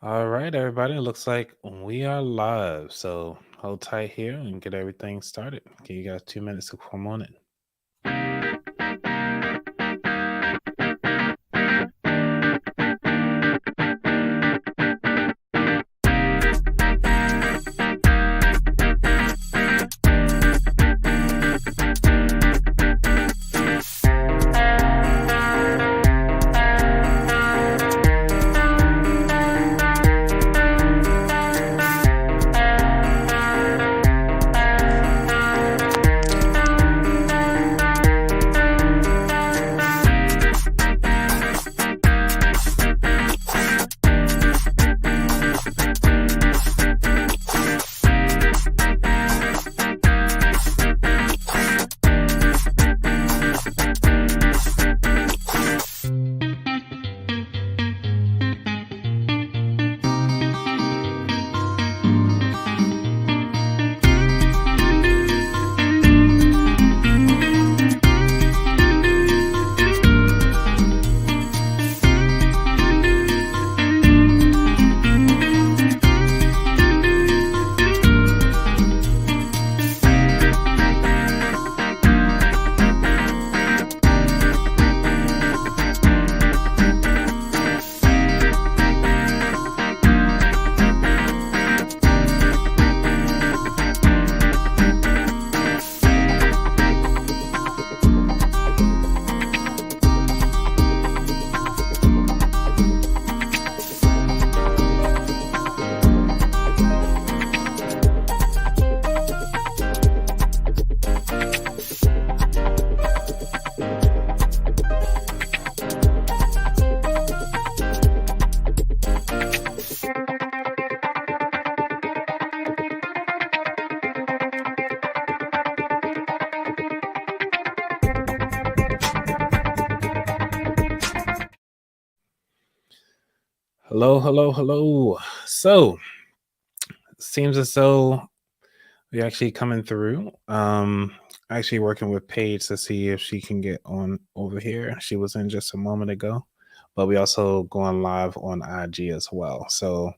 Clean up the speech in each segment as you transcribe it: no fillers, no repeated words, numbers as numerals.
All right, everybody. It looks like we are live. So hold tight here and get everything started. Give you guys 2 minutes to come on in. Hello, hello, hello. So seems as though we're actually coming through. Actually working with Paige to see if she can get on over here. She was in just a moment ago, but we also going live on IG as well. So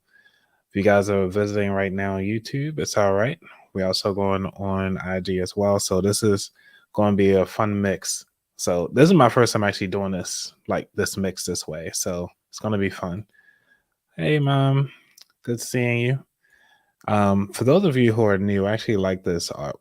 if you guys are visiting right now on YouTube, it's all right. We're also going on IG as well. So this is going to be a fun mix. So this is my first time actually doing this, like this mix this way. So it's going to be fun. Hey, mom. Good seeing you. For those of you who are new, I actually like this. I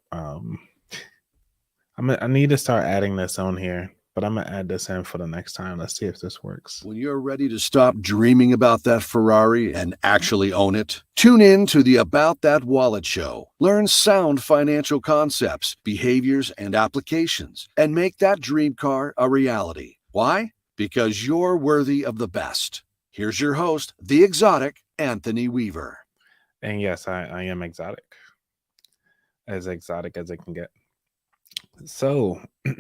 need to start adding this on here, but I'm gonna add this in for the next time. Let's see if this works. When you're ready to stop dreaming about that Ferrari and actually own it, tune in to the About That Wallet show. Learn sound financial concepts, behaviors, and applications, and make that dream car a reality. Why? Because you're worthy of the best. Here's your host, the exotic Anthony Weaver. And yes, I am exotic as it can get. So, we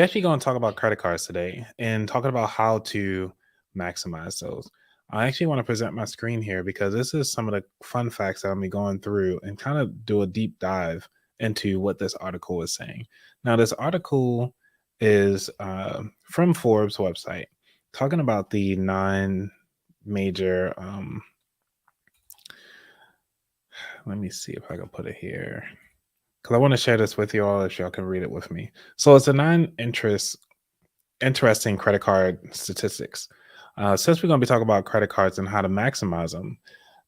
actually going to talk about credit cards today and talking about how to maximize those. I actually want to present my screen here because this is some of the fun facts that I'm be going through and kind of do a deep dive into what this article is saying. Now, this article is from Forbes website talking about the 9 major. Let me see if I can put it here because I want to share this with you all if y'all can read it with me. So it's a 9 interesting credit card statistics. Since we're going to be talking about credit cards and how to maximize them,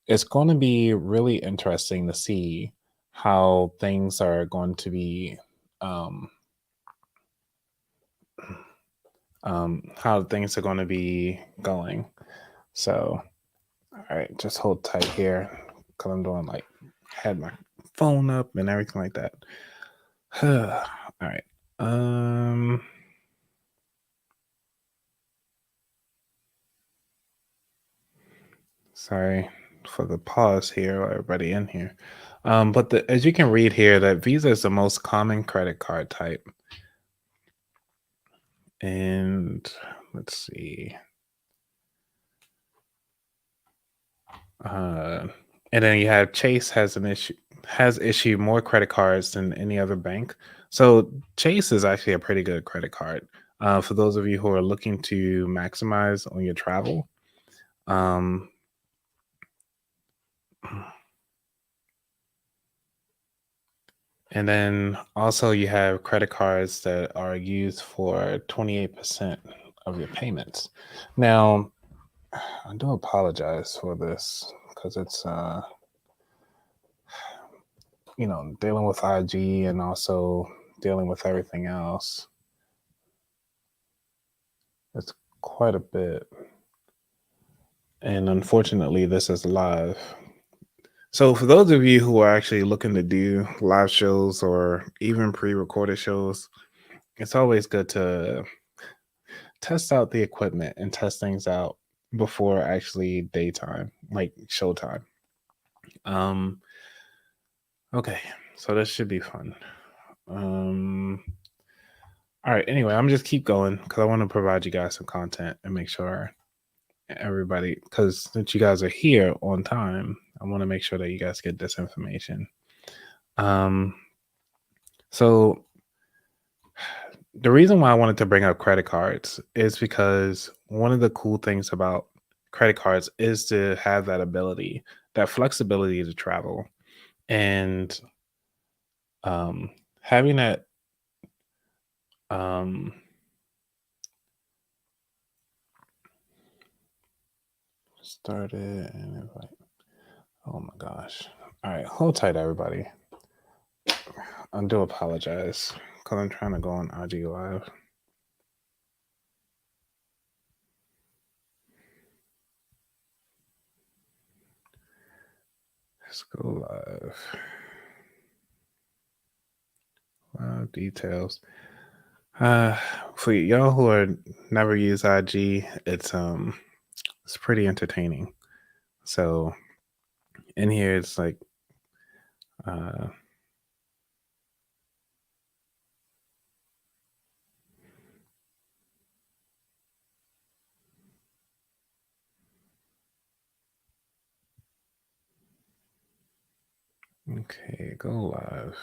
it's going to be really interesting to see how things are going to be, how things are going to be going. So, all right, just hold tight here because I'm doing like had my phone up and everything like that. All right. Sorry for the pause here, everybody in here. But as you can read here, that Visa is the most common credit card type. And let's see. And then you have Chase has issued more credit cards than any other bank. So Chase is actually a pretty good credit card. For those of you who are looking to maximize on your travel, And then also you have credit cards that are used for 28% of your payments. Now, I do apologize for this because it's dealing with IG and also dealing with everything else. It's quite a bit. And unfortunately, this is live. So for those of you who are actually looking to do live shows or even pre-recorded shows, it's always good to test out the equipment and test things out before actually daytime, like showtime. Okay, so this should be fun. All right, anyway, I'm just keep going because I want to provide you guys some content and make sure everybody, because since you guys are here on time, I want to make sure that you guys get this information. So the reason why I wanted to bring up credit cards is because one of the cool things about credit cards is to have that ability, that flexibility to travel, and having that started and invite. Oh my gosh. All right, hold tight, everybody. I do apologize because I'm trying to go on IG Live. Let's go live. Live details. For y'all who are never use IG, it's pretty entertaining. So in here, it's like okay, go live.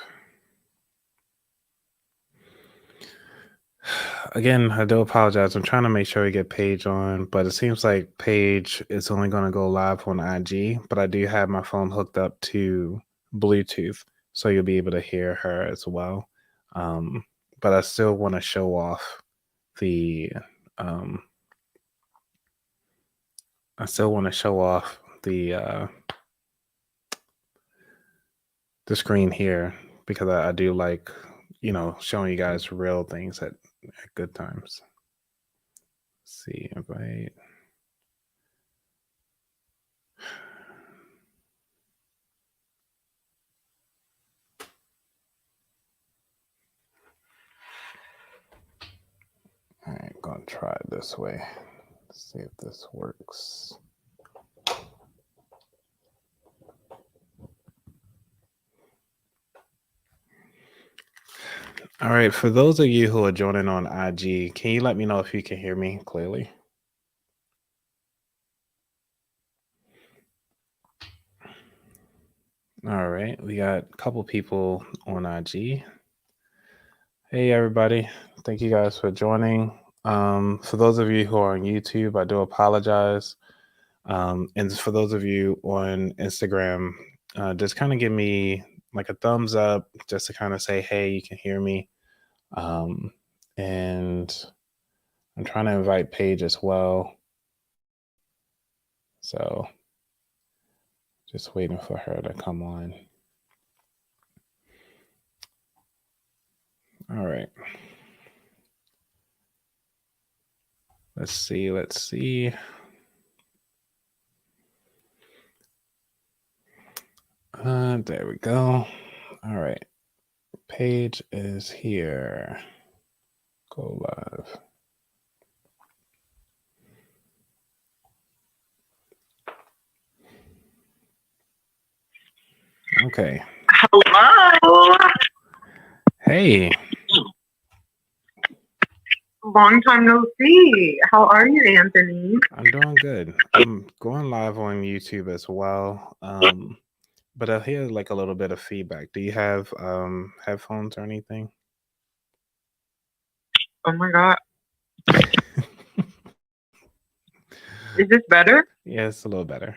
Again, I do apologize. I'm trying to make sure we get Paige on, but it seems like Paige is only going to go live on IG. But I do have my phone hooked up to Bluetooth, so you'll be able to hear her as well. But I still want to show off the. I still want to show off the screen here because I do like showing you guys real things at good times. Let's see, invite. All right, gonna try it this way. Let's see if this works. All right, for those of you who are joining on IG, can you let me know if you can hear me clearly? All right, we got a couple people on IG. Hey, everybody. Thank you guys for joining. For those of you who are on YouTube, I do apologize. And for those of you on Instagram, just kind of give me like a thumbs up just to kind of say, hey, you can hear me. And I'm trying to invite Paige as well. So just waiting for her to come on. All right. Let's see. There we go. All right. Paige is here. Go live. Okay. Hello. Hey. Long time no see. How are you, Anthony? I'm doing good. I'm going live on YouTube as well. But I hear like a little bit of feedback. Do you have headphones or anything? Oh my God. Is this better? Yeah, it's a little better.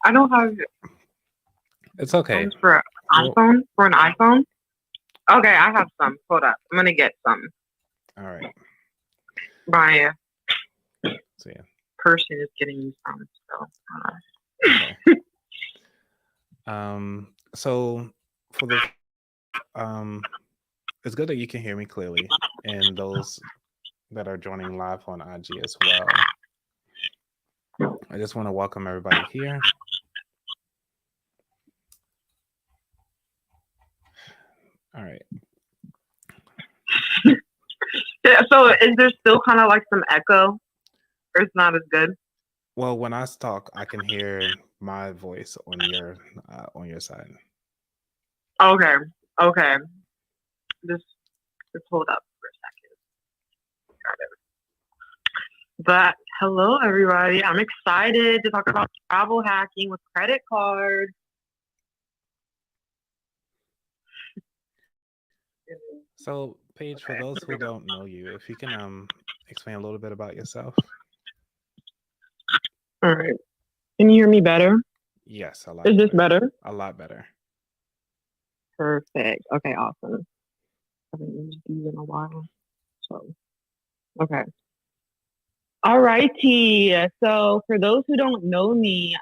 I don't have It's okay. phones for Well, an iPhone. Okay, I have some. Hold up. I'm gonna get some. all right. My So yeah. person is getting me some. So Okay. So for the it's good that you can hear me clearly, and those that are joining live on IG as well. I just want to welcome everybody here. All right. yeah, so is there still kind of like some echo, or it's not as good? Well, when I talk, I can hear my voice on your side. Okay. Okay. Just hold up for a second. Got it. But hello, everybody. I'm excited to talk about travel hacking with credit cards. So, Paige, for those who don't know you, if you can explain a little bit about yourself. All right. Can you hear me better? Yes, a lot Is this better. better? A lot better. Perfect. Okay, awesome. I haven't used these in a while. So, okay. All righty. So, for those who don't know me,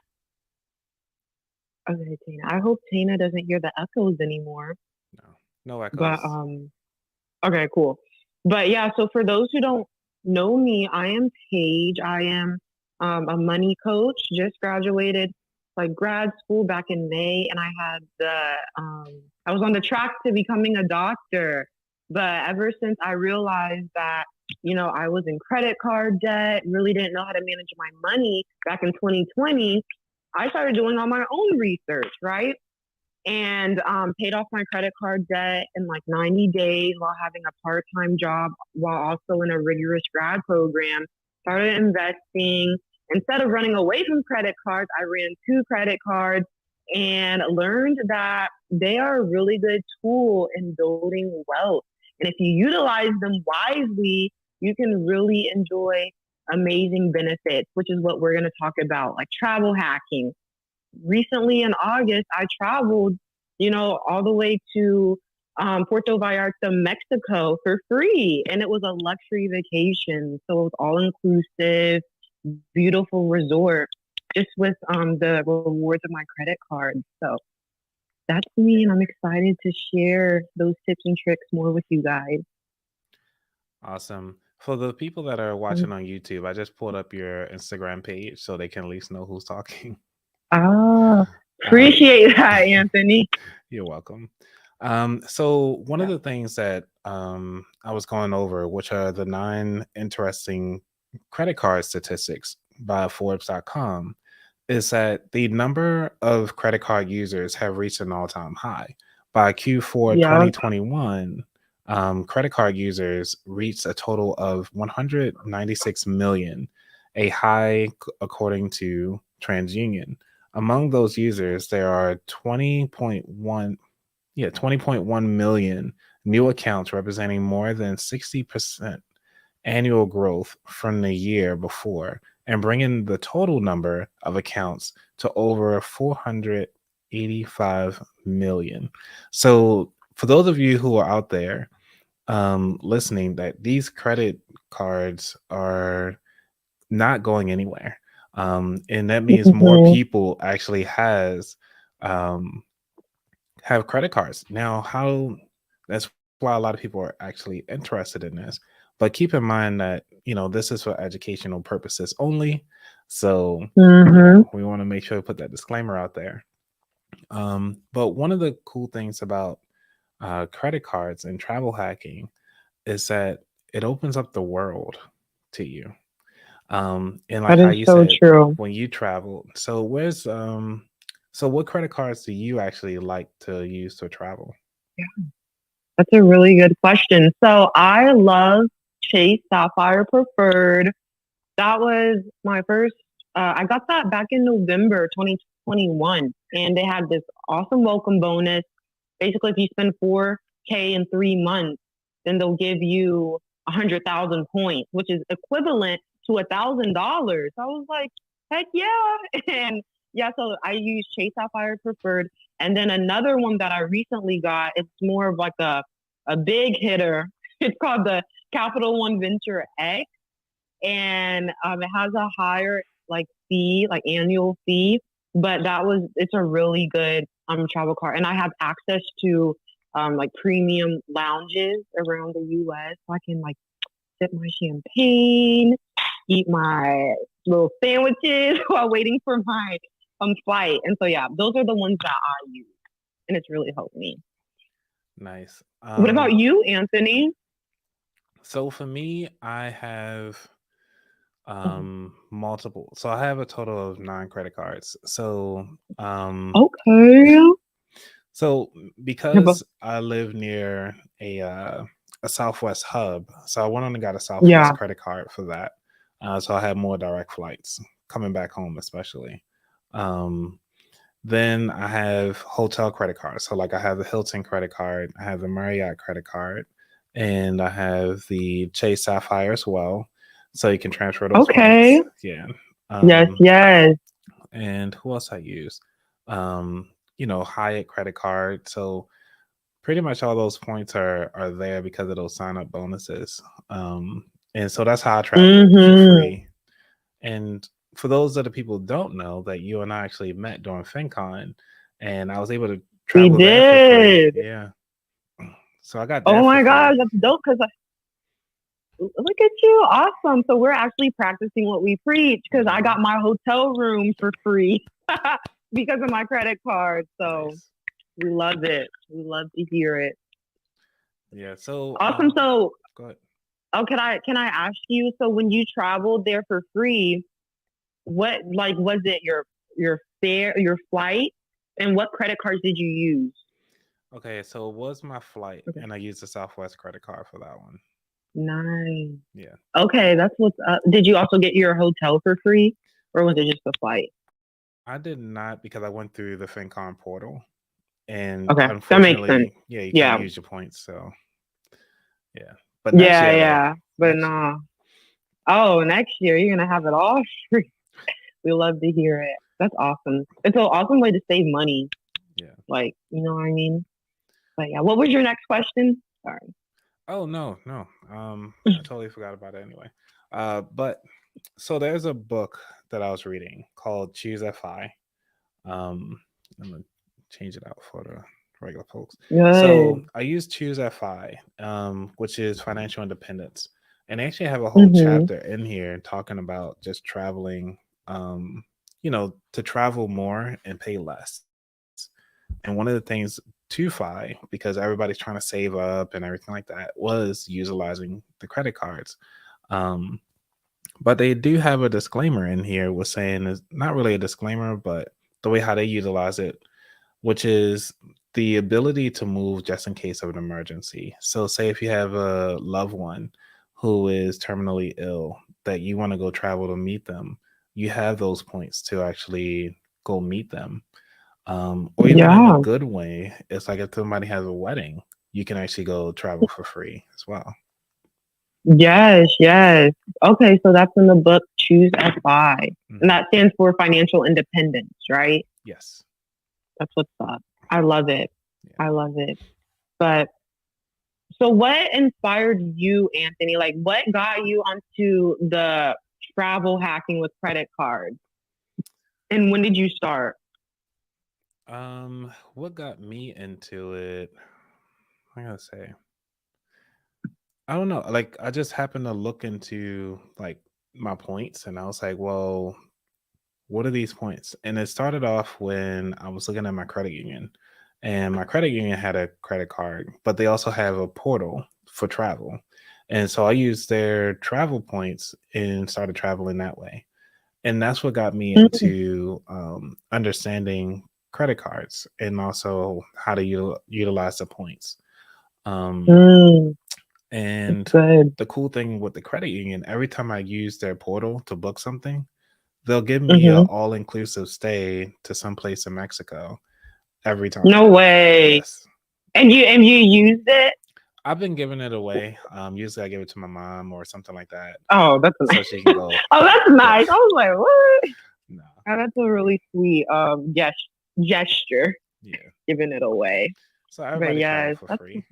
okay, Tina, I hope Tina doesn't hear the echoes anymore. No But, echoes. okay, cool. But yeah, so for those who don't know me, I am Paige. I am a money coach, just graduated like grad school back in May, and I was on the track to becoming a doctor. But ever since I realized that, I was in credit card debt, really didn't know how to manage my money back in 2020, I started doing all my own research, right? And paid off my credit card debt in like 90 days while having a part-time job while also in a rigorous grad program. Started investing. Instead of running away from credit cards, I ran two credit cards and learned that they are a really good tool in building wealth. And if you utilize them wisely, you can really enjoy amazing benefits, which is what we're going to talk about, like travel hacking. Recently in August, I traveled, all the way to Puerto Vallarta, Mexico for free. And it was a luxury vacation. So it was all inclusive, beautiful resort, just with the rewards of my credit card. So that's me. And I'm excited to share those tips and tricks more with you guys. Awesome. For the people that are watching on YouTube, I just pulled up your Instagram page so they can at least know who's talking. Ah, appreciate that, Anthony. You're welcome. So one of the things that I was going over, which are the 9 interesting credit card statistics by Forbes.com, is that the number of credit card users have reached an all-time high. By Q4 2021, credit card users reached a total of 196 million, a high according to TransUnion. Among those users, there are 20.1 million new accounts, representing more than 60% annual growth from the year before, and bringing the total number of accounts to over 485 million. So, for those of you who are out there listening, that these credit cards are not going anywhere. And that means more people actually have credit cards. Now, that's why a lot of people are actually interested in this. But keep in mind that, this is for educational purposes only. So we want to make sure to put that disclaimer out there. But one of the cool things about credit cards and travel hacking is that it opens up the world to you. And like how you said, true. when you travel, so what credit cards do you actually like to use to travel? Yeah, that's a really good question. So I love Chase Sapphire Preferred. That was my first. I got that back in November 2021, and they had this awesome welcome bonus. Basically, if you spend 4K in 3 months, then they'll give you 100,000 points, which is equivalent to $1,000. I was like, heck yeah. And yeah, so I use Chase Sapphire Preferred. And then another one that I recently got, it's more of like a big hitter. It's called the Capital One Venture X. And it has a higher like fee, like annual fee. But it's a really good travel card. And I have access to like premium lounges around the US. So I can like sip my champagne, eat my little sandwiches while waiting for my flight. And so yeah, those are the ones that I use, and it's really helped me. Nice. What about you, Anthony? So for me, I have multiple. So I have a total of 9 credit cards. So Okay. so because I live near a Southwest hub, so I went on and got a Southwest credit card for that. So I have more direct flights coming back home, especially. Then I have hotel credit cards. So like I have the Hilton credit card, I have the Marriott credit card, and I have the Chase Sapphire as well. So you can transfer those points. Yeah. Yes. And who else I use? Hyatt credit card. So pretty much all those points are there because of those sign up bonuses. And so that's how I travel for free. And for those other people who don't know, that you and I actually met during FinCon, and I was able to travel there for free. Yeah. So I got that. Oh my gosh, that's dope! Because look at you, awesome. So we're actually practicing what we preach. Because I got my hotel room for free because of my credit card. So nice. We love it. We love to hear it. Yeah. So awesome. So go ahead. Oh, can I ask you? So when you traveled there for free, what was it your fare, your flight, and what credit cards did you use? Okay, so it was my flight, and I used the Southwest credit card for that one. Nice. Yeah. Okay, that's what's up. Did you also get your hotel for free, or was it just the flight? I did not, because I went through the FinCon portal, and unfortunately, that makes sense. Yeah, you can't use your points. So yeah, but but no. Oh, next year you're gonna have it all free. We love to hear it. That's awesome. It's an awesome way to save money. Yeah. Like, you know what I mean? But yeah, what was your next question? Sorry. Oh no. I totally forgot about it anyway. But so there's a book that I was reading called Choose FI. I'm gonna change it out for the regular folks. Good. So I use Choose FI, which is financial independence. And I actually have a whole chapter in here talking about just traveling, to travel more and pay less. And one of the things to FI, because everybody's trying to save up and everything like that, was utilizing the credit cards. But they do have a disclaimer in here with saying, it's not really a disclaimer, but the way how they utilize it, which is the ability to move just in case of an emergency. So say if you have a loved one who is terminally ill that you want to go travel to meet them, you have those points to actually go meet them. Or even in a good way, it's like if somebody has a wedding, you can actually go travel for free as well. Yes. Okay, so that's in the book Choose FI. And that stands for financial independence, right? Yes. That's what's up. I love it. Yeah. I love it. But so what inspired you, Anthony? Like what got you onto the travel hacking with credit cards? And when did you start? What got me into it? I gotta say, I don't know. Like I just happened to look into like my points, and I was like, well, what are these points? And it started off when I was looking at my credit union, and my credit union had a credit card, but they also have a portal for travel. And so I used their travel points and started traveling that way. And that's what got me into understanding credit cards and also how to utilize the points. And the cool thing with the credit union, every time I use their portal to book something, they'll give me an all-inclusive stay to some place in Mexico every time. No way. Yes. And you used it? I've been giving it away. Usually I give it to my mom or something like that, Oh, that's so nice. she can go. Oh, that's Yeah. nice. I was like, what? No. Oh, that's a really sweet gesture, Yeah. giving it away. So But everybody travel yes, for that's free.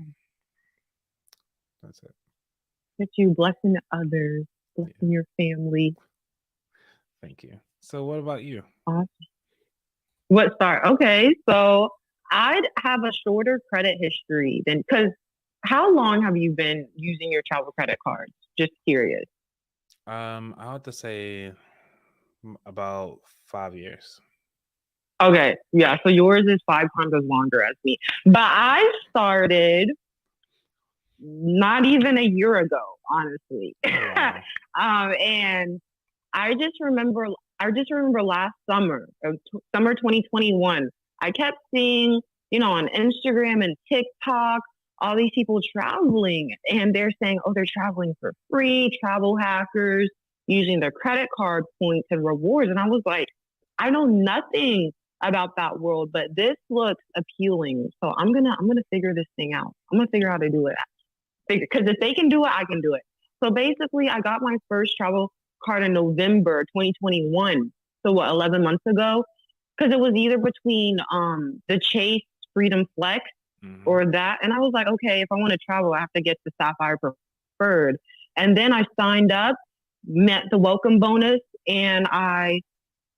That's it. that you blessing others, Yeah. blessing your family. Thank you. So what about you? Awesome. What start? Okay, so I'd have a shorter credit history than because how long have you been using your travel credit cards? Just curious. I would to say about 5 years. Okay, yeah, so yours is 5 times as longer as me. But I started not even a year ago, honestly. Oh wow. And I just remember, I just remember last summer, summer 2021. I kept seeing, on Instagram and TikTok, all these people traveling, and they're saying, "Oh, they're traveling for free." Travel hackers using their credit card points and rewards, and I was like, I know nothing about that world, but this looks appealing. So I'm gonna figure this thing out. I'm gonna figure out how to do it. Because if they can do it, I can do it. So basically, I got my first travel card in November 2021. So what, 11 months ago? Because it was either between the Chase Freedom Flex Mm-hmm. or that, and I was like, okay, if I want to travel, I have to get the Sapphire Preferred. And then I signed up, met the welcome bonus, and I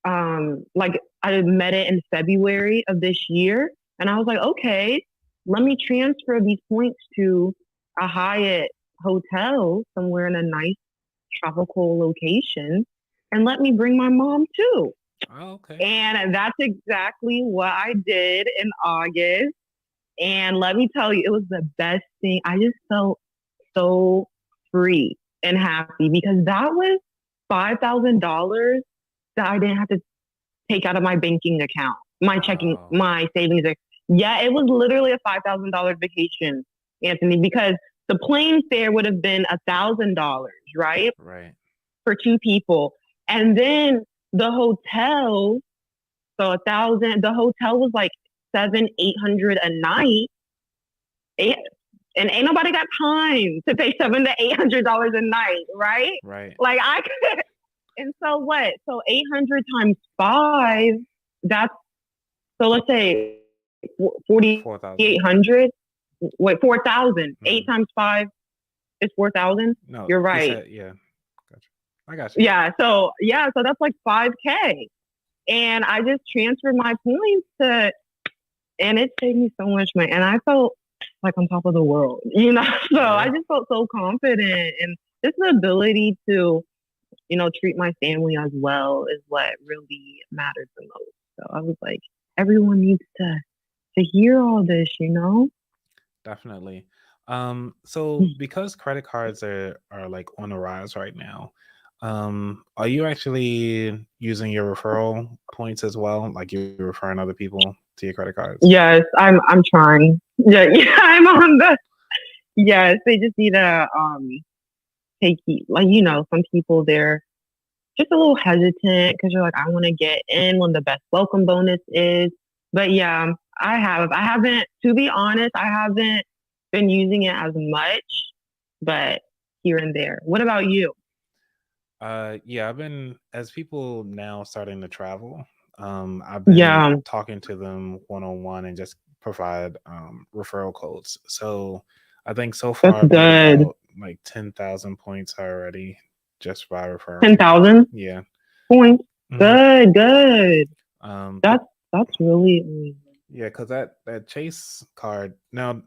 met it in February of this year, and I was like, okay, let me transfer these points to a Hyatt hotel somewhere in a nice tropical location, and let me bring my mom too. Oh, okay. And that's exactly what I did in August. And let me tell you, it was the best thing. I just felt so free and happy because that was $5,000 that I didn't have to take out of my banking account, my checking, Wow. my savings. Yeah, it was literally a $5,000 vacation, Anthony, because the plane fare would have been $1,000, right, Right. for two people, and then the hotel. So 1,000. The hotel was like 700-800 a night, and ain't nobody got time to pay $700-800 a night, right? Right. Like I could. And so what? So 800 times five. That's so let's say 4,000. 4,800. Wait, 4,000. Mm-hmm. 8 times 5 is 4,000. No, You're you right. said yeah. Gotcha. I got you. So that's like 5K. And I just transferred my points and it saved me so much money. And I felt like on top of the world, So I Yeah. just felt so confident, and just the ability to, treat my family as well is what really matters the most. So I was like, everyone needs to hear all this. Definitely. So because credit cards are like on the rise right now, are you actually using your referral points as well? Like you're referring other people to your credit cards? Yes, I'm trying. Yeah, yeah, I'm on the. Yes, they just need to take like some people they're just a little hesitant because you're like, I want to get in when the best welcome bonus is. But yeah, I haven't, to be honest, I haven't been using it as much, but here and there. What about you? Yeah, I've been as people now starting to travel, I've been Yeah, talking to them one on one and just provide referral codes. So I think so that's far I've made good. about like 10,000 points already just by referring. 10,000 Yeah. points. Mhm. Good, good. Um, but That's really amazing. yeah, because that Chase card now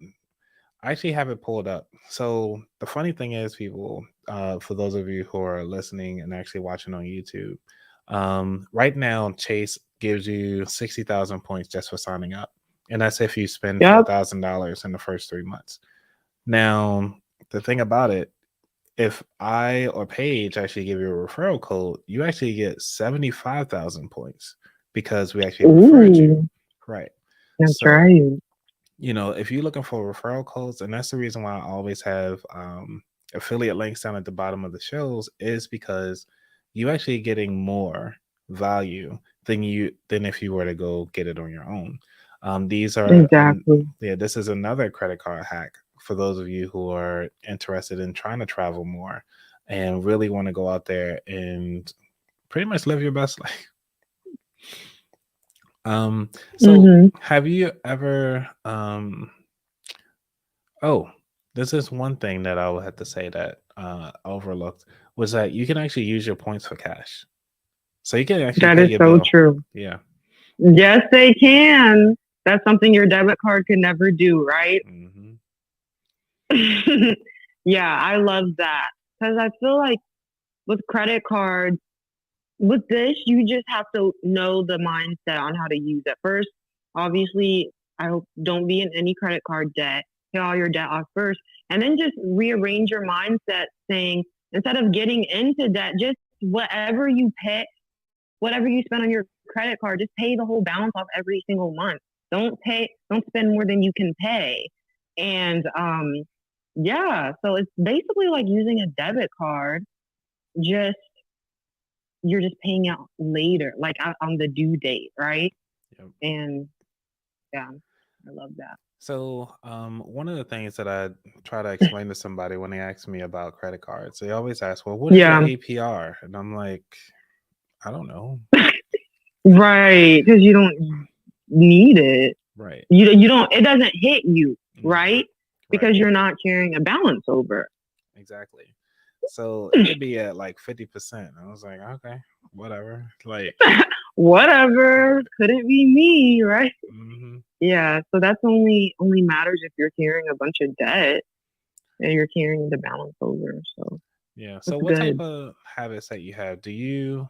I actually have it pulled up. So the funny thing is, people, for those of you who are listening and actually watching on YouTube, right now Chase gives you 60,000 points just for signing up, and that's if you spend Yep, $4,000 in the first 3 months. Now, the thing about it, if I or Paige actually give you a referral code, you actually get 75,000 points because we actually referred you, ooh, right? that's So right. if you're looking for referral codes, and that's the reason why I always have affiliate links down at the bottom of the shows, is because you actually getting more value than if you were to go get it on your own. These are Exactly. yeah, this is another credit card hack for those of you who are interested in trying to travel more and really want to go out there and pretty much live your best life. So have you ever this is one thing that I would have to say that overlooked was that you can actually use your points for cash. So you can actually That pay is your so bill. true. Yeah. Yes, they can. That's something your debit card could never do, right? Yeah, I love that. Because I feel like with credit cards, with this, you just have to know the mindset on how to use it. First, obviously, I hope don't be in any credit card debt. Pay all your debt off first. And then just rearrange your mindset saying, instead of getting into debt, just whatever you pay, whatever you spend on your credit card, just pay the whole balance off every single month. Don't spend more than you can pay. And yeah, so it's basically like using a debit card, just you're just paying out later, like on the due date, right? Yep. And yeah, I love that. So one of the things that I try to explain to somebody when they ask me about credit cards, they always ask, well, what is your APR? And I'm like, I don't know. Right, because you don't need it. Right. You don't, it doesn't hit you, right? Because Right. you're not carrying a balance over. Exactly. So it could be at like 50%. I was like, okay, whatever. Like whatever. Couldn't be me, right? mm-hmm. Yeah. So that's only matters if you're carrying a bunch of debt and you're carrying the balance over. So yeah. So what type of habits that you have? Do you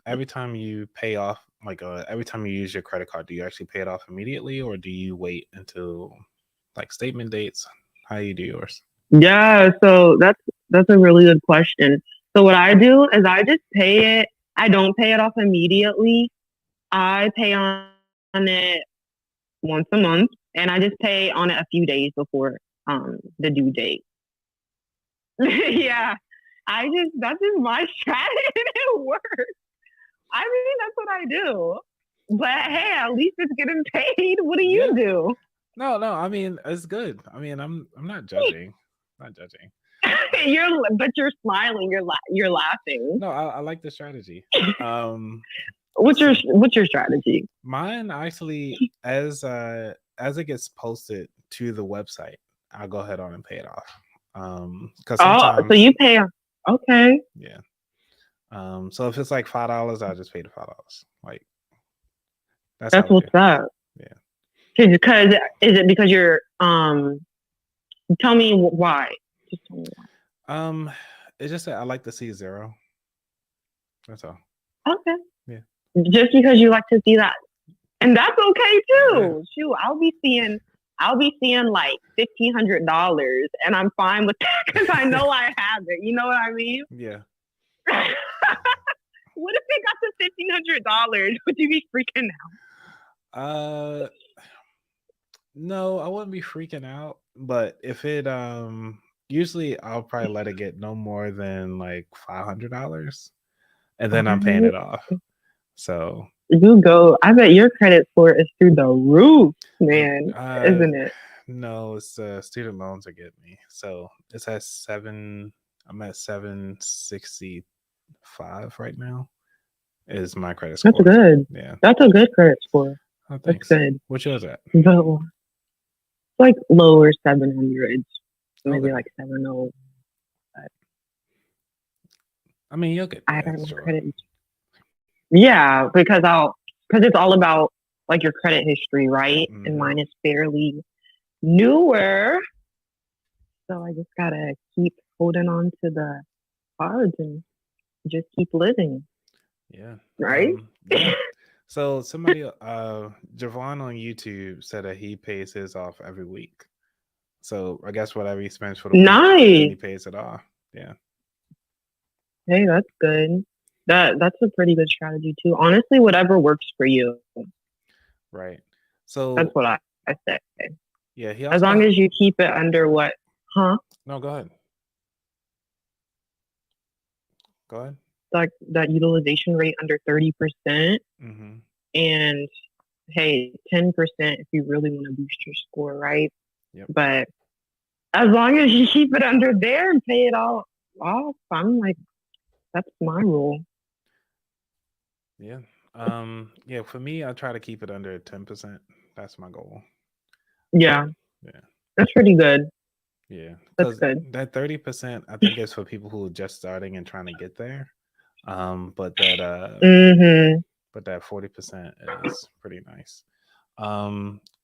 every time you pay off, like every time you use your credit card, do you actually pay it off immediately, or do you wait until like statement dates? How you do yours? Yeah, so that's a really good question. So what I do is I just pay it. I don't pay it off immediately. I pay on it once a month, and I just pay on it a few days before the due date. Yeah, that's just my strategy. It works. I mean, that's what I do. But hey, at least it's getting paid. What do you do? No, I mean it's good. I mean, I'm not judging. Not judging. But you're smiling. You're laughing. No, I like the strategy. What's your strategy? Mine actually, as it gets posted to the website, I'll go ahead on and pay it off. Because sometimes, so you pay. Okay. Yeah. So if it's like $5, I'll just pay the $5. Like that's what's up. Yeah. Because is it because you're Tell me why. Just tell me why. It's just that I like to see zero. That's all. Okay. Yeah. Just because you like to see that, and that's okay too. Yeah. Shoot, I'll be seeing like $1,500, and I'm fine with that because I know I have it. You know what I mean? Yeah. What if they got to $1,500? Would you be freaking out? No, I wouldn't be freaking out. But if it usually I'll probably let it get no more than like $500, and then I'm paying it off. So you go. I bet your credit score is through the roof, man. Isn't it? No, it's student loans are getting me. So it's at 7. I'm at 765 right now. Is my credit score? That's good. Yeah, that's a good credit score. Oh, thanks. That's good. What's yours at? Like lower 700s, maybe like 700. I mean, you'll get. I got my credit. Yeah, because it's all about like your credit history, right? Mm-hmm. And mine is fairly newer, so I just gotta keep holding on to the cards and just keep living. Yeah. Right. Yeah. So somebody, Javon on YouTube said that he pays his off every week. So I guess whatever he spends for the week, he pays it off. Yeah. Hey, that's good. That's a pretty good strategy too. Honestly, whatever works for you. Right. So that's what I say. Yeah. As long as you keep it under what? Huh? No, go ahead. Go ahead. Like that utilization rate under 30%. Mm-hmm. And hey, 10% if you really want to boost your score, right? Yep. But As long as you keep it under there and pay it all off, I'm like, that's my rule. Yeah. Yeah, for me, I try to keep it under 10%. That's my goal. Yeah, Yeah. that's pretty good. Yeah. That's Because good. that 30%, I think, is for people who are just starting and trying to get there. But that Mm-hmm. 40% is pretty nice.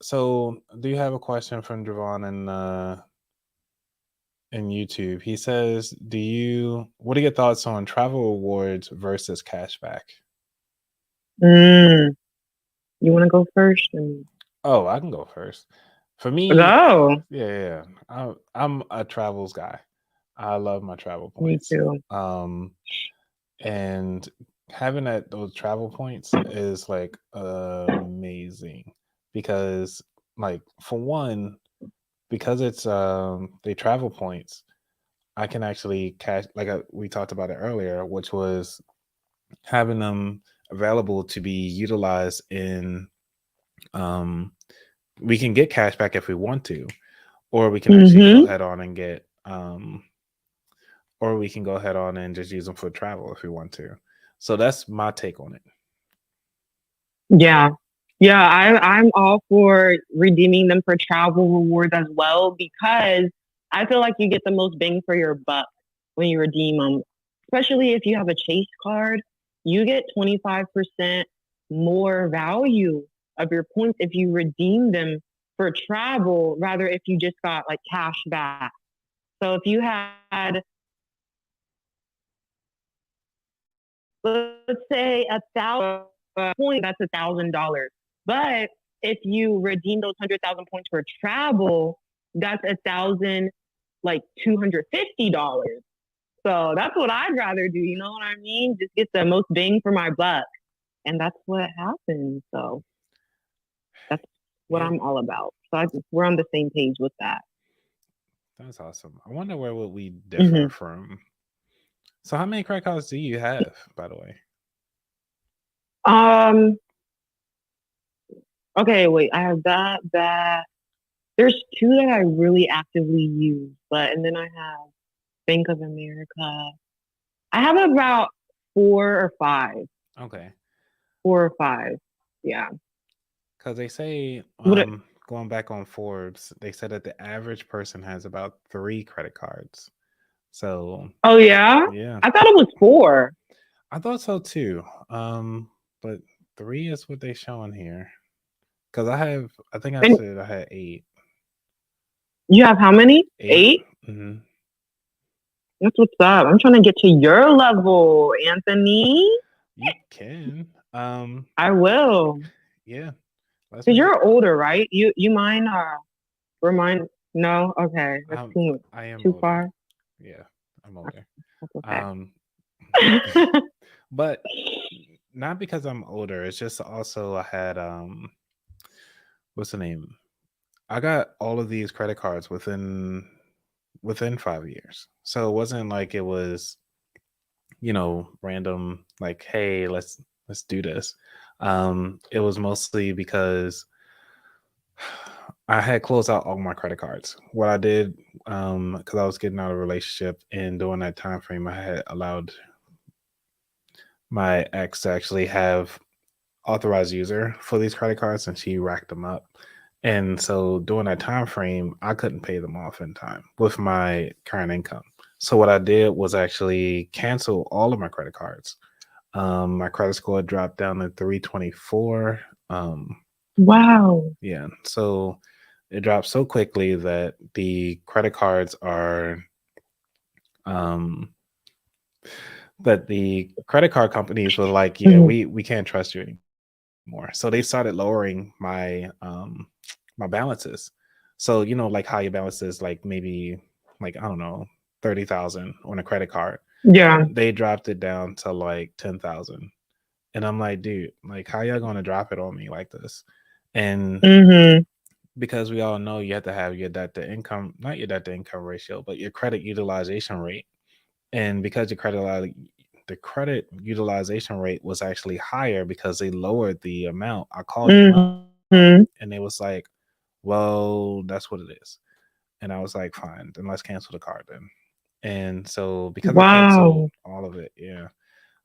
So do you have a question from Javon in YouTube? He says, what are your thoughts on travel rewards versus cashback? Mm. You want to go first? And Oh, I can go first. For me, go. yeah. I'm a travels guy. I love my travel Me points. too. And having those travel points is like amazing because, like, for one, because it's they travel points, I can actually cash, like, we talked about it earlier, which was having them available to be utilized in um we can get cash back if we want to, or we can actually go Mm-hmm. ahead on and get or we can go ahead on and just use them for travel if we want to. So that's my take on it. Yeah. Yeah, I'm all for redeeming them for travel rewards as well because I feel like you get the most bang for your buck when you redeem them. Especially if you have a Chase card, you get 25% more value of your points if you redeem them for travel rather if you just got like cash back. So if you had, let's say, 1,000 points, that's $1,000. But if you redeem those 100,000 points for travel, that's 1,000, like $250. So that's what I'd rather do. You know what I mean? Just get the most bang for my buck, and that's what happens. So that's what Yeah, I'm all about. So we're on the same page with that. that's awesome. I wonder where would we differ Hmm. from. So how many credit cards do you have, by the way? Um. Okay. Wait. I have that. That. There's two that I really actively use, but and then I have Bank of America. I have about four or five. Okay. 4 or 5. Yeah. Because they say, What? going back on Forbes, they said that the average person has about 3 credit cards. So, Oh yeah. yeah, I thought it was 4. I thought so too. But 3 is what they showing here. Because I think I And said I had 8. you have how many? 8. 8. Mm-hmm. That's what's up. I'm trying to get to your level, Anthony. You can. I will. Yeah, let's Cause make it. you're older, right? You mind? Remind? No. Okay. That's I am too older. far. Yeah, I'm older. That's Um, okay. but not because I'm older. It's just also I had what's the name? I got all of these credit cards within 5 years. So it wasn't like it was, random, like, hey, let's do this. It was mostly because I had closed out all my credit cards. What I did, because I was getting out of a relationship, and during that time frame, I had allowed my ex to actually have authorized user for these credit cards, and she racked them up. And so during that time frame, I couldn't pay them off in time with my current income. So what I did was actually cancel all of my credit cards. My credit score dropped down to 324. Wow. Yeah, so it dropped so quickly that the credit cards are um, that the credit card companies were like, yeah, Mhm. we can't trust you anymore. So they started lowering my balances. So like how your balance is, like, maybe, like, I don't know, 30,000 on a credit card. Yeah. They dropped it down to like 10,000. And I'm like, dude, like, how y'all gonna drop it on me like this? And Mhm. because we all know you have to have your debt to income, not your debt to income ratio, but your credit utilization rate. And because the credit utilization rate was actually higher because they lowered the amount, I called them up Mhm. and they was like, well, that's what it is. And I was like, fine, then let's cancel the card then. And so because I canceled Wow. all of it, yeah,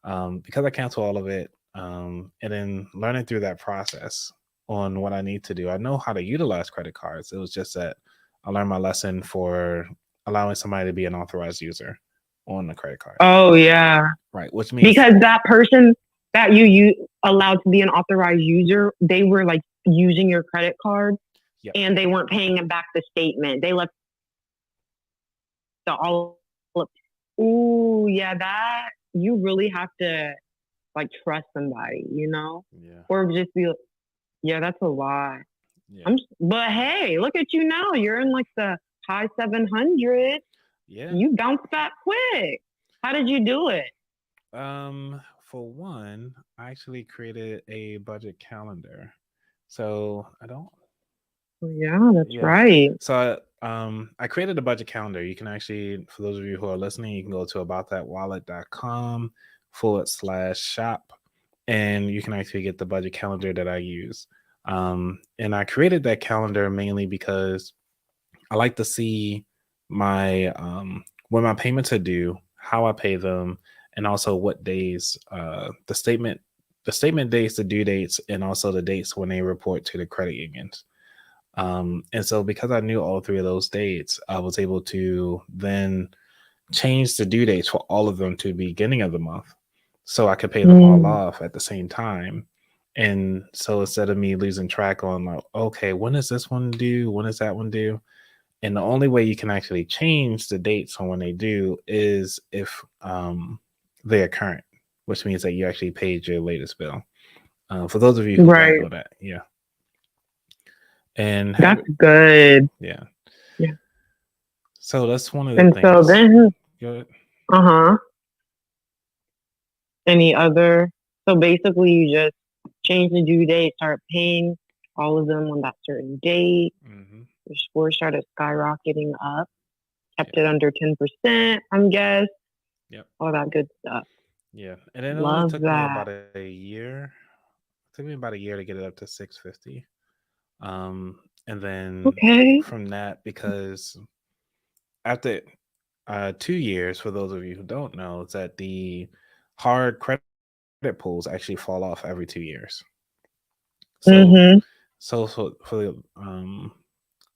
because I canceled all of it, and then learning through that process on what I need to do, I know how to utilize credit cards. It was just that I learned my lesson for allowing somebody to be an authorized user on the credit card, Oh yeah. right? Which means, Because that person that you allowed to be an authorized user, they were like using your credit card yeah, and they weren't paying them back the statement. They left the all of, ooh, yeah, that you really have to like trust somebody, yeah, or just be, yeah, that's a lot. yeah, But hey, look at you now. You're in like the high 700. yeah. You bounced back quick. How did you do it? For one, I actually created a budget calendar. So I don't, Yeah, that's yeah. right. So I created a budget calendar. You can actually, for those of you who are listening, you can go to aboutthatwallet.com/shop, and you can actually get the budget calendar that I use. And I created that calendar mainly because I like to see my when my payments are due, how I pay them, and also what days the statement dates, the due dates, and also the dates when they report to the credit unions. And so because I knew all three of those dates, I was able to then change the due dates for all of them to the beginning of the month so I could pay them all Mm, off at the same time. And so instead of me losing track on like, okay, when is this one due? When is that one due? And the only way you can actually change the dates on when they do is if they are current, which means that you actually paid your latest bill. For those of you who don't right. know that, yeah. And That's good. yeah. Yeah. So that's one of the And so things. then, Good. uh-huh. Any other? So basically, you just change the due date, start paying all of them on that certain date. Hmm. Your score started skyrocketing up, kept Yeah. it under 10%, I'm guess, Yep. all that good stuff. Yeah. And then it only Love took me that. about a year. It took me about a year to get it up to 650. And then Okay. from that, because after 2 years, for those of you who don't know, is that the hard credit pulls actually fall off every 2 years. So, Mm-hmm. for the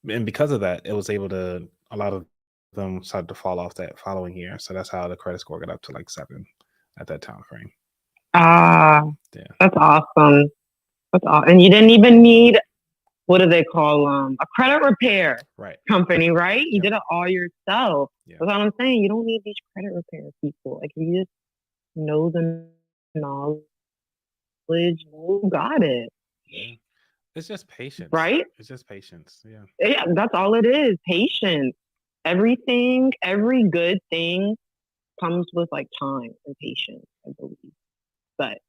and because of that, it was able to a lot of them started to fall off that following year. So that's how the credit score got up to like 7 at that time frame. Ah, Yeah, that's awesome. That's awesome. And you didn't even need, what do they call a credit repair right. company, right? You Yep. did it all yourself. Yeah. That's what I'm saying. You don't need these credit repair people. Like you just know the knowledge, you got it, Yeah. It's just patience. right? It's just patience. Yeah. Yeah, that's all it is. Patience. Everything, every good thing comes with like time and patience, I believe. But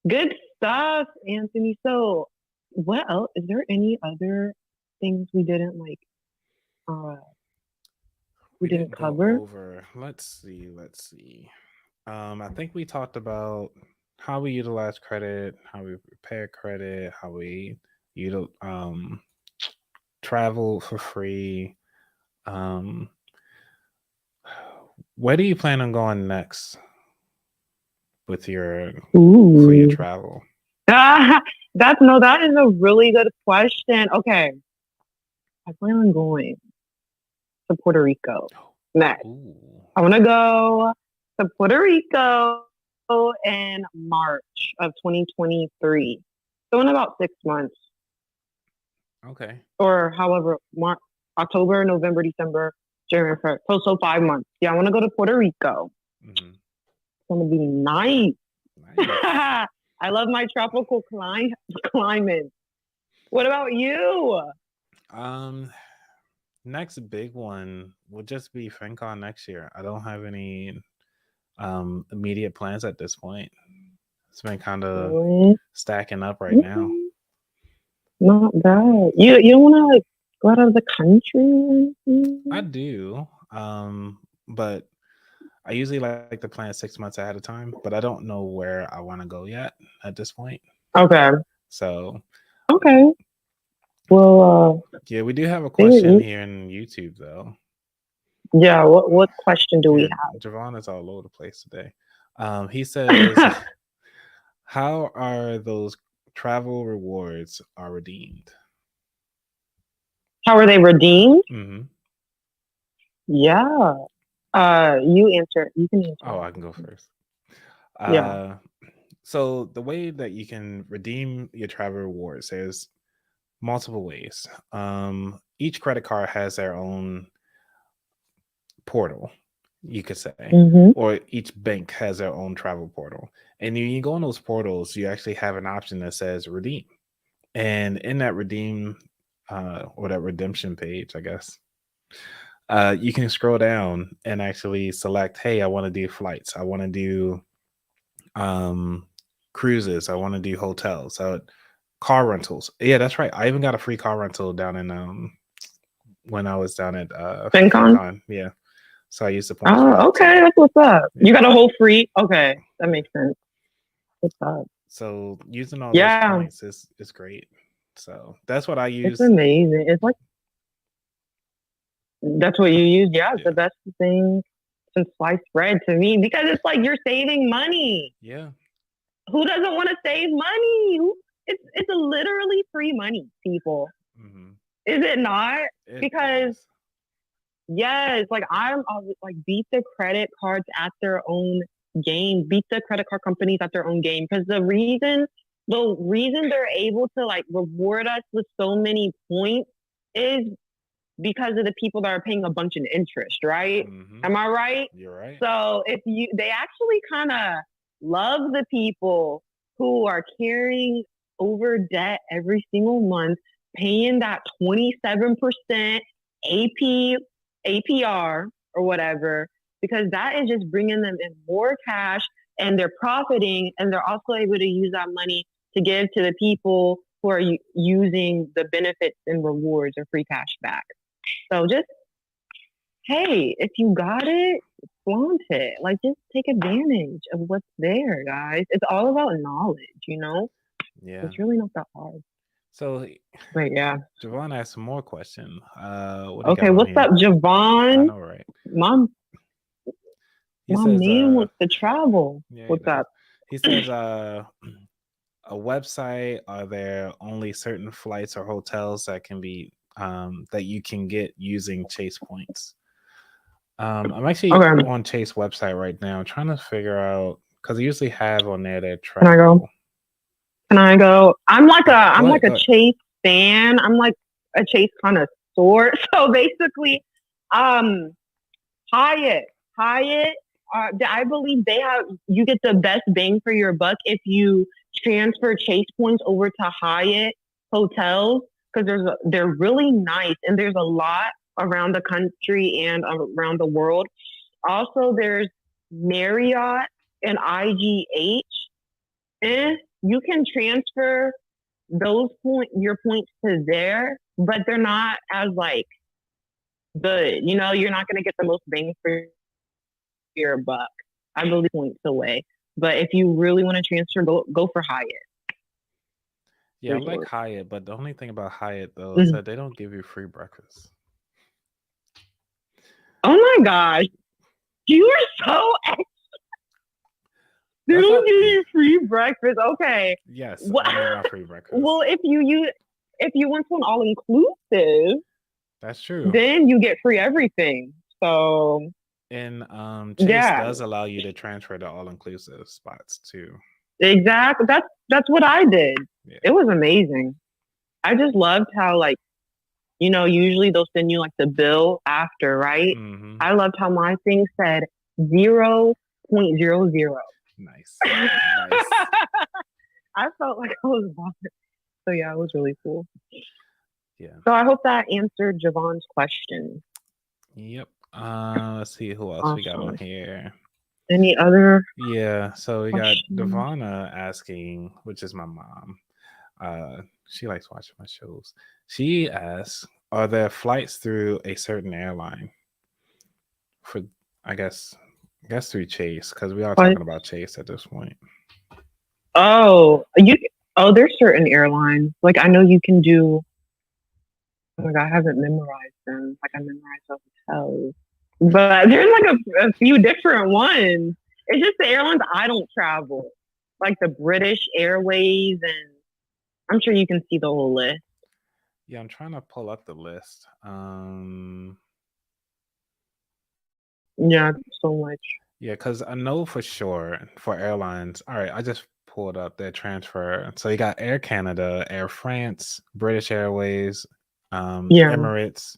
good stuff, Anthony. So, what else? Is there any other things we didn't uh we We didn't didn't go cover? over. Let's see. Let's see. I think we talked about how we utilize credit, how we repair credit, how we travel for free. Um, where do you plan on going next with your for your Ooh. travel? That's no, that is a really good question. Okay. I plan on going to Puerto Rico next. Ooh, I want to go to Puerto Rico in March of 2023. So in about 6 months okay. or however, October, November, December, January, February. So 5 months. Yeah, I want to go to Puerto Rico. Hmm. It's going to be nice. Nice. I love my tropical climate. What about you? Um, Next big one will just be FinCon next year. I don't have any immediate plans at this point. It's been kind of Really? stacking up right now. Okay. Not bad. You don't want to like go out of the country or I anything? do, but I usually like to plan 6 months ahead of time. But I don't know where I want to go yet at this point. Okay. So Okay. Well, Yeah, we do have a they, question here in YouTube though. yeah. What question do we Yeah, Javon is all over the place today. He says, have? "How are those travel rewards are redeemed?" How are they redeemed? Mm-hmm. Yeah. You answer. You can answer Oh, that I can go question. first. Yeah. So the way that you can redeem your travel rewards, there's multiple ways. Each credit card has their own portal, you could say, Mm-hmm. or each bank has their own travel portal. And you go on those portals, you actually have an option that says redeem. And in that redeem, or that redemption page, I guess, you can scroll down and actually select, hey, I want to do flights. I want to do um, cruises. I want to do hotels. Car rentals. Yeah, that's right. I even got a free car rental down in when I was down at FinCon. FinCon. Yeah. So I used the points for Oh, that too. okay. That's what's up. Yeah. You got a whole free. Okay, that makes sense. What's up? So using all those Yeah, points is great. So that's what I it's use. amazing. It's like that's what you use. Yeah, it's Yeah. the best thing since sliced bread to me because it's like you're saving money. Yeah. Who doesn't want to save money? It's literally free money, people. Mm-hmm. Is it not? It Because is. yes, like I'm like beat the credit cards at their own game, beat the credit card companies at their own game. Because the reason they're able to like reward us with so many points is because of the people that are paying a bunch in interest, right? Mm-hmm. Am I right? You're right. So they actually kind of love the people who are carrying over debt every single month, paying that 27% AP APR or whatever, because that is just bringing them in more cash and they're profiting and they're also able to use that money to give to the people who are using the benefits and rewards or free cash back. So just, hey, if you got it, flaunt it. Like, just take advantage of what's there, guys. It's all about knowledge, you know? Yeah. It's really not that hard. So But yeah. Javon asked some more question. What do you got Okay, on what's here? up, I Javon? know, right? He My says, man wants to travel. yeah, he What's does. up? He says, a website, are there only certain flights or hotels that can be that you can get using Chase points? I'm actually Okay, on Chase website right now, trying to figure out because I usually have on there their can I go? travel. Can I go? I'm like a Go I'm ahead, like go a ahead. Chase fan. I'm like a Chase connoisseur. So basically, um, Hyatt. I believe you get the best bang for your buck if you transfer Chase points over to Hyatt hotels because they're really nice and there's a lot around the country and around the world. Also, there's Marriott and IGH. You can transfer your points to there, but they're not as like good. You know, you're not going to get the most bang for your buck. I believe points away. But if you really want to transfer, go for Hyatt. Yeah, I like Resort. Hyatt, but the only thing about Hyatt though is Mhm. that they don't give you free breakfast. Oh my gosh, you are so. They That's don't not. give you free breakfast. Okay. Yes, Well, I need my free breakfast. well, if you went to an all inclusive, That's true. then you get free everything. So And Chase yeah, does allow you to transfer to all inclusive spots too. exactly. That's what I did. Yeah. It was amazing. I just loved how like usually they'll send you like the bill after, right? Mm-hmm. I loved how my thing said 0.00. Nice. Nice. I felt like I was bothered. So yeah, it was really cool. Yeah. So I hope that answered Javon's question. Yep. Let's see who else we got on Awesome. here. Any other? Yeah, so we got questions? Devonna asking, which is my mom. She likes watching my shows. She asks, are there flights through a certain airline? For I guess through Chase, because we are What? talking about Chase at this point. There's certain airlines. Like I know you can do Oh my God, I haven't memorized them. Like I memorized the hotels, but there's like a few different ones. It's just the airlines I don't travel, like the British Airways, and I'm sure you can see the whole list. Yeah, I'm trying to pull up the list. Yeah, so much. Yeah, because I know for sure for airlines. All right, I just pulled up their transfer. So you got Air Canada, Air France, British Airways, Yeah, Emirates,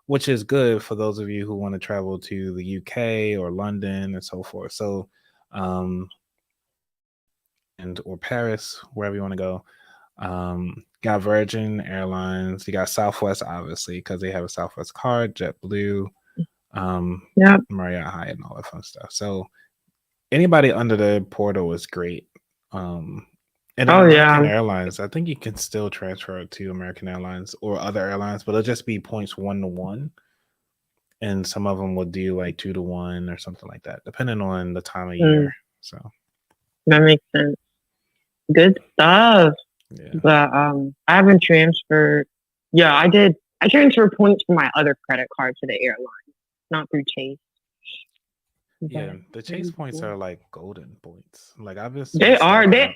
which is good for those of you who want to travel to the UK or London and so forth. So, um, and or Paris, wherever you want to go. Got Virgin Airlines. You got Southwest, obviously, because they have a Southwest card, JetBlue, yeah. Marriott, Hyatt, and all that fun stuff. So anybody under the portal is great. Um, and then Oh American yeah. Airlines, I think you can still transfer it to American Airlines or other airlines, but it'll just be points 1-to-1. And some of them will do like 2-to-1 or something like that, depending on the time of Mm, year. So, that makes sense. Good stuff. yeah. But I haven't transferred. Yeah, I did. I transferred points from my other credit card to the airline, not through Chase. Yeah. But The Chase points are like golden points. Like I've just been they are. stacking They. up.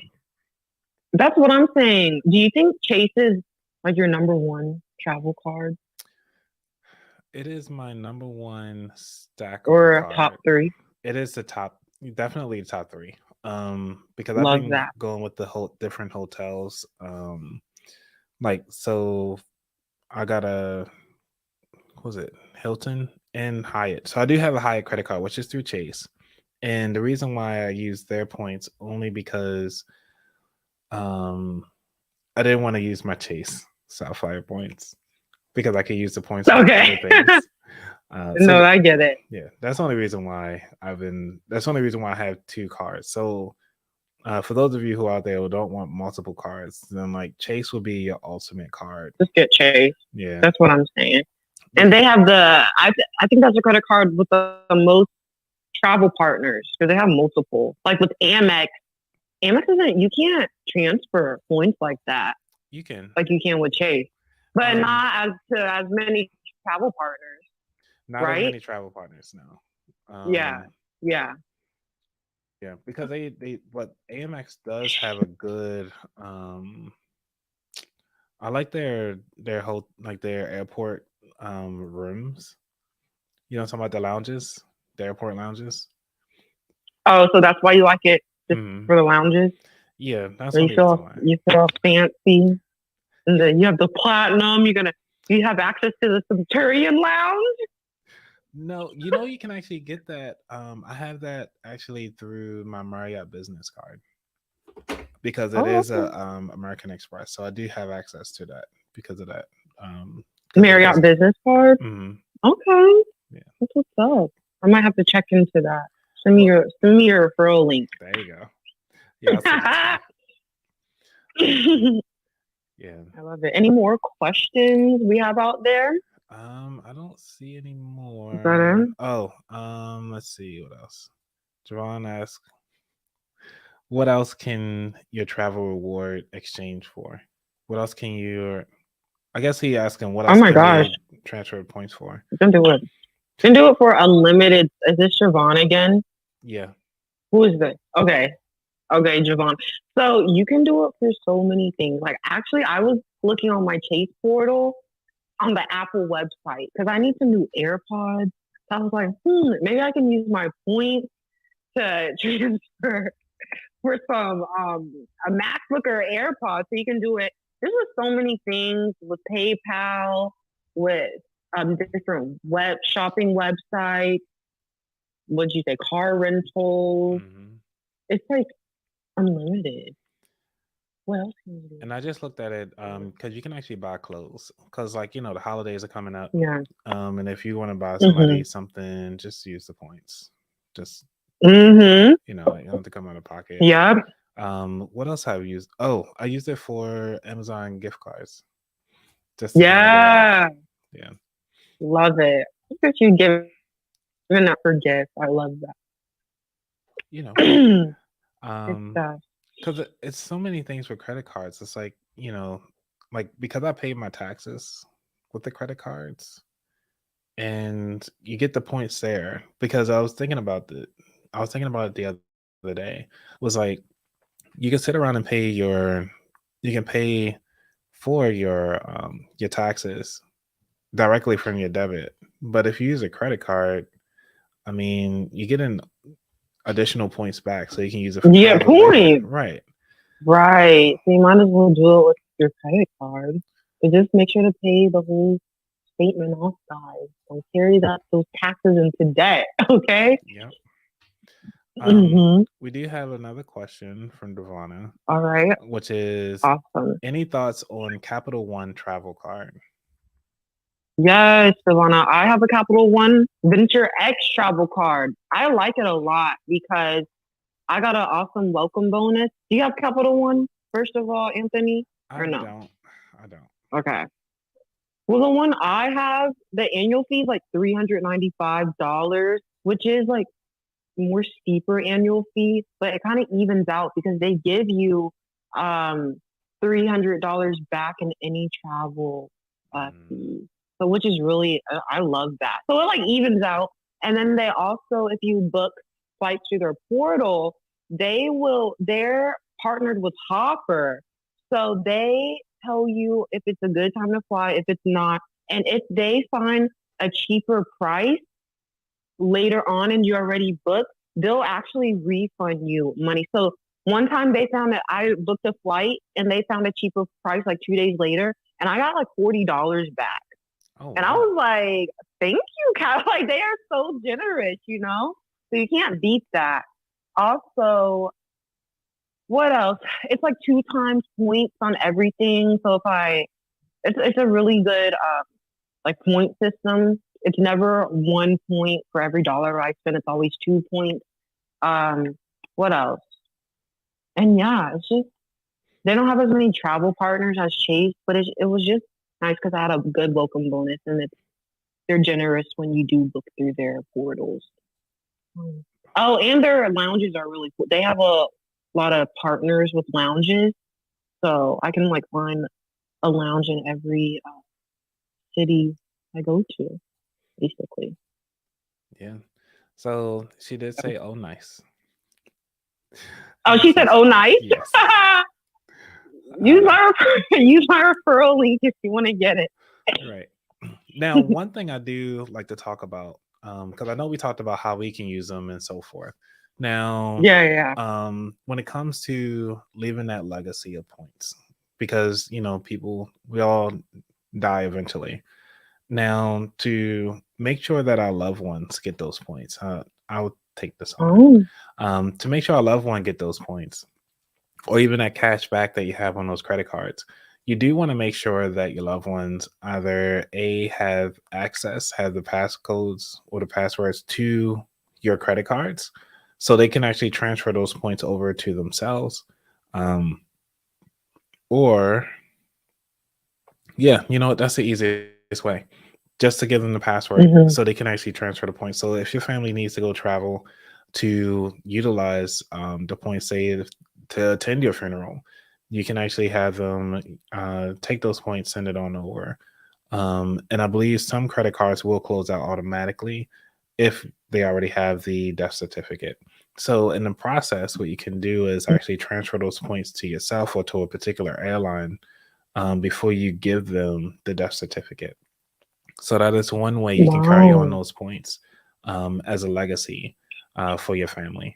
That's what I'm saying. Do you think Chase is like your number one travel card It is my number one stackable or top card. three? It is definitely the top three. Because I've Love been that. going with the whole different hotels. Like so, I got what was it Hilton and Hyatt. So I do have a Hyatt credit card, which is through Chase. And the reason why I use their points only because um I didn't want to use my Chase Sapphire points because I could use the points for other Okay. things. No, I get it. Yeah, that's the only reason why that's the only reason why I have two cards. So for those of you who out there who don't want multiple cards, then like Chase will be your ultimate card. Just get Chase. Yeah. That's what I'm saying. And they have I think that's a credit card with the most travel partners because they have multiple. Like with Amex, Amex isn't, you can't transfer points like that, You can. like you can with Chase, but Um not as many travel partners, not as right? many travel partners now. Yeah. Yeah. Yeah, because they what Amex does have a good I like their whole like their airport rooms. You know, talking about the lounges, the airport lounges. Oh, so that's why you like it just Hmm. for the lounges? Yeah, that's So the only reason why. you feel fancy, and Yeah. then you have the platinum. You have access to the Centurion Lounge. No, you can actually get that. I have that actually through my Marriott business card because it Oh, is okay. a American Express, so I do have access to that because of that. Because of the Marriott business. business card. Hmm. Okay, Yeah. that's what's up. I might have to check into that. Well, Send me your referral link. there you go. Yeah, I'll send it to you. Yeah. I love it. Any more questions we have out there? I don't see any Is that more. it? Oh, let's see what else. Javon asked, "What else can your travel reward exchange for? What else can you?" I guess he asking, "What Oh else my can gosh, they transfer points for?" you can do it. You can do it for unlimited. Is this Siobhan again? Yeah. Who is this? Okay. Okay, Javon. So you can do it for so many things. Like actually, I was looking on my Chase portal on the Apple website because I need some new AirPods. So I was like, maybe I can use my points to transfer for some a MacBook or AirPods. So you can do it. There's just so many things with PayPal, with different web shopping websites. What'd you say? Car rentals. Hmm. It's like unlimited. What else can you do? And I just looked at it because you can actually buy clothes because like the holidays are coming up. Yeah. And if you want to buy Mm-hmm. somebody something, just use the points. Just Mm-hmm. you don't have to come out of pocket. Yep. What else have I used? Oh, I used it for Amazon gift cards just to kind of get out. Yeah. Yeah. Love it. Look at you giving that for gifts. I love You know, that. Good um, stuff. because it's so many things with credit cards. It's like like because I paid my taxes with the credit cards, and you get the points there. Because I was thinking about it the other day. Was like you can sit around and you can pay for your taxes directly from your debit. But if you use a credit card, I mean, you get an additional points back, so you can use it for You get travel later. points. Right. Right. So you might as well do it with your credit card. But just make sure to pay the whole statement off, guys. Don't carry those taxes into debt. Okay. Yep. Mm-hmm. We do have another question from Devana, All right. which is Awesome. any thoughts on Capital One travel card? Yes, Savannah. I have a Capital One Venture X travel card. I like it a lot because I got an awesome welcome bonus. Do you have Capital One, first of all, Anthony? I Or no? don't. I don't. Okay. Well, the one I have, the annual fee is like $395, which is like more steeper annual fee, but it kind of evens out because they give you um $300 back in any travel fee. So which is really I love that. So it like evens out. And then they also, if you book flights through their portal, they're partnered with Hopper. So they tell you if it's a good time to fly, if it's not. And if they find a cheaper price later on and you already booked, they'll actually refund you money. So one time they found that I booked a flight and they found a cheaper price like 2 days later, and I got like $40 back. Oh, And I wow. was like, thank you, Cal. Like they are so generous, you know? So you can't beat that. Also, what else? It's like 2 times points on everything. So it's a really good like point system. It's never 1 point for every dollar I spend. It's always 2 points. Um, what else? And yeah, it's just they don't have as many travel partners as Chase, but it was just nice because I had a good welcome bonus, and they're generous when you do book through their portals. Oh, and their lounges are really cool. They have a lot of partners with lounges, so I can like find a lounge in every city I go to, basically. Yeah. So she did say, "Oh, nice." Oh, she said, "Oh, nice." Yes. use use my referral link if you want to get it. Right. Now, one thing I do like to talk about, because I know we talked about how we can use them and so forth. Now, Yeah. when it comes to leaving that legacy of points, because we all die eventually. Now, to make sure that our loved ones get those points, I would take this on. To make sure our loved one get those points, or even that cash back that you have on those credit cards, you do want to make sure that your loved ones either have the passcodes or the passwords to your credit cards, so they can actually transfer those points over to themselves, or that's the easiest way, just to give them the password so they can actually transfer the points. So if your family needs to go travel to utilize the points, say to attend your funeral, you can actually have them take those points, send it on over. And I believe some credit cards will close out automatically if they already have the death certificate. So in the process, what you can do is actually transfer those points to yourself or to a particular airline before you give them the death certificate. So that is one way you can carry on those points as a legacy for your family.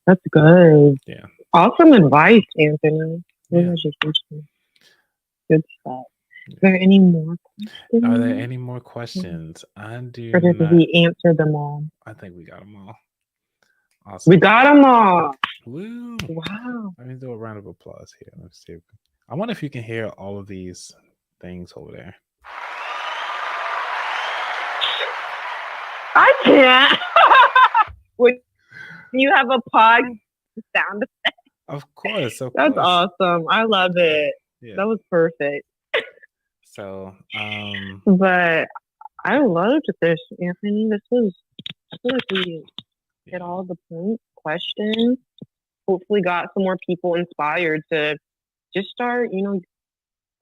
That's good. Yeah. Awesome advice, Anthony. Yeah. Good stuff. Are there any more questions? Are there any more questions? I do or did not. we answer them all? I think we got them all. Awesome. We got them all. Woo. Wow. Let me do a round of applause here. Let's see. I wonder if you can hear all of these things over there. I can't. When you have a pod sound effect. Of course. That's awesome. I love it. Yeah. That was perfect. So, but I loved this, Anthony. I feel like we hit all the point questions. Hopefully got some more people inspired to just start,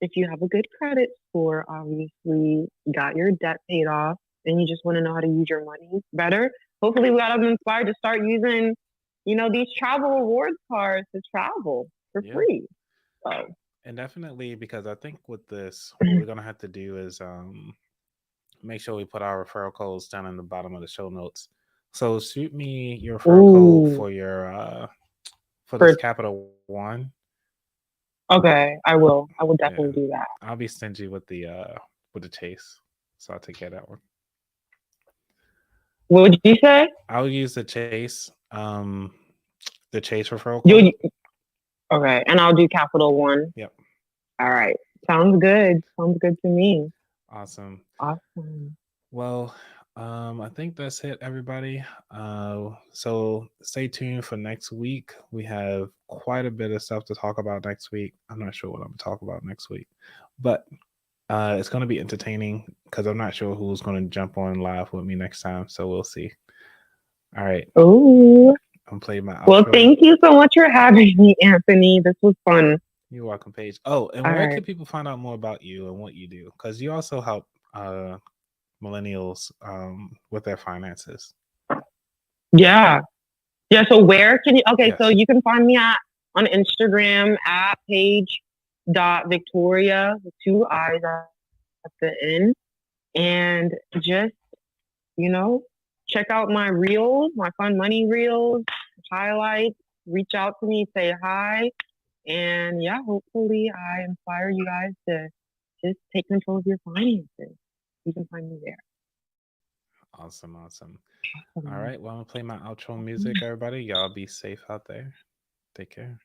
if you have a good credit score, obviously got your debt paid off, and you just want to know how to use your money better, hopefully we got them inspired to start using, these travel rewards cards to travel for free. So. And definitely, because I think with this, what we're gonna have to do is make sure we put our referral codes down in the bottom of the show notes. So shoot me your referral code for your for this Capital One. Okay, I will. I will definitely do that. I'll be stingy with the Chase, so I'll take care of that one. What would you say? I'll use the Chase referral code. Okay, and I'll do Capital One. Yep. All right, sounds good. Sounds good to me. Awesome. Well, I think that's it, everybody. So stay tuned for next week. We have quite a bit of stuff to talk about next week. I'm not sure what I'm going to talk about next week, but it's going to be entertaining because I'm not sure who's going to jump on live with me next time. So we'll see. All right. Oh, I'm playing my outro. Well, thank you so much for having me, Anthony. This was fun. You're welcome, Paige. Oh, and where can people find out more about you and what you do? Because you also help millennials with their finances. Yeah. So where can you? Okay, so you can find me on Instagram at Paige.Victoria with 2 I's at the end, and just check out my reels, my fun money reels, highlights. Reach out to me, say hi, and hopefully I inspire you guys to just take control of your finances. You can find me there. Awesome. All right. Well, I'm going to play my outro music, everybody. Y'all be safe out there. Take care.